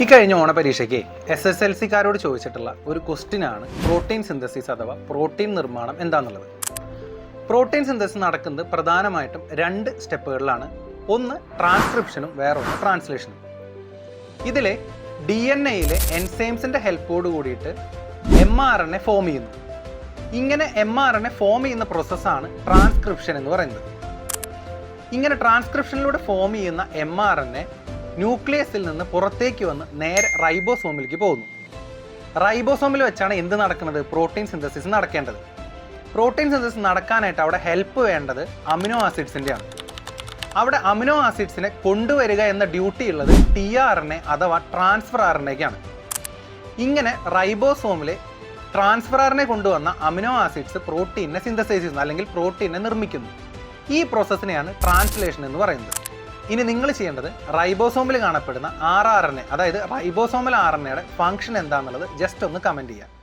ഈ കഴിഞ്ഞ ഓണപരീക്ഷയ്ക്ക് SSLC-കാരോട് ചോദിച്ചിട്ടുള്ള ഒരു ക്വസ്റ്റ്യനാണ് പ്രോട്ടീൻ സിന്തസിസ് അഥവാ പ്രോട്ടീൻ നിർമ്മാണം എന്താണെന്നുള്ളത്. പ്രോട്ടീൻ സിന്തസിസ് നടക്കുന്നത് പ്രധാനമായിട്ടും രണ്ട് സ്റ്റെപ്പുകളിലാണ്. ഒന്ന് ട്രാൻസ്ക്രിപ്ഷനും വേറൊന്ന് ട്രാൻസ്ലേഷനും. ഇതിലെ DNA-യിലെ എൻസൈംസിൻ്റെ ഹെൽപ്പോട് കൂടിയിട്ട് mRNA ഫോം ചെയ്യുന്നു. ഇങ്ങനെ mRNA ഫോം ചെയ്യുന്ന പ്രോസസ്സാണ് ട്രാൻസ്ക്രിപ്ഷൻ എന്ന് പറയുന്നത്. ഇങ്ങനെ ട്രാൻസ്ക്രിപ്ഷനിലൂടെ ഫോം ചെയ്യുന്ന mRNA ന്യൂക്ലിയസിൽ നിന്ന് പുറത്തേക്ക് വന്ന് നേരെ റൈബോസോമിലേക്ക് പോകുന്നു. റൈബോസോമിൽ വെച്ചാണ് എന്ത് നടക്കുന്നത്? പ്രോട്ടീൻ സിന്തസിസ് നടക്കേണ്ടത്. പ്രോട്ടീൻ സിന്തസിസ് നടക്കാനായിട്ട് അവിടെ ഹെൽപ്പ് വേണ്ടത് അമിനോ ആസിഡ്സിൻ്റെയാണ്. അവിടെ അമിനോ ആസിഡ്സിനെ കൊണ്ടുവരിക എന്ന ഡ്യൂട്ടി ഉള്ളത് tRNA അഥവാ ട്രാൻസ്ഫർ RNAക്കാണ്. ഇങ്ങനെ റൈബോസോമിലെ ട്രാൻസ്ഫർ RNA കൊണ്ടുവന്ന അമിനോ ആസിഡ്സ് പ്രോട്ടീനെ സിന്തസൈസ് ചെയ്യുന്നു, അല്ലെങ്കിൽ പ്രോട്ടീനെ നിർമ്മിക്കുന്നു. ഈ പ്രോസസ്സിനെയാണ് ട്രാൻസ്ലേഷൻ എന്ന് പറയുന്നത്. ഇനി നിങ്ങൾ ചെയ്യേണ്ടത് റൈബോസോമിൽ കാണപ്പെടുന്ന rRNA, അതായത് റൈബോസോമൽ RNA-യുടെ ഫംഗ്ഷൻ എന്താണെന്നുള്ളത് ജസ്റ്റ് ഒന്ന് കമൻറ്റ് ചെയ്യുക.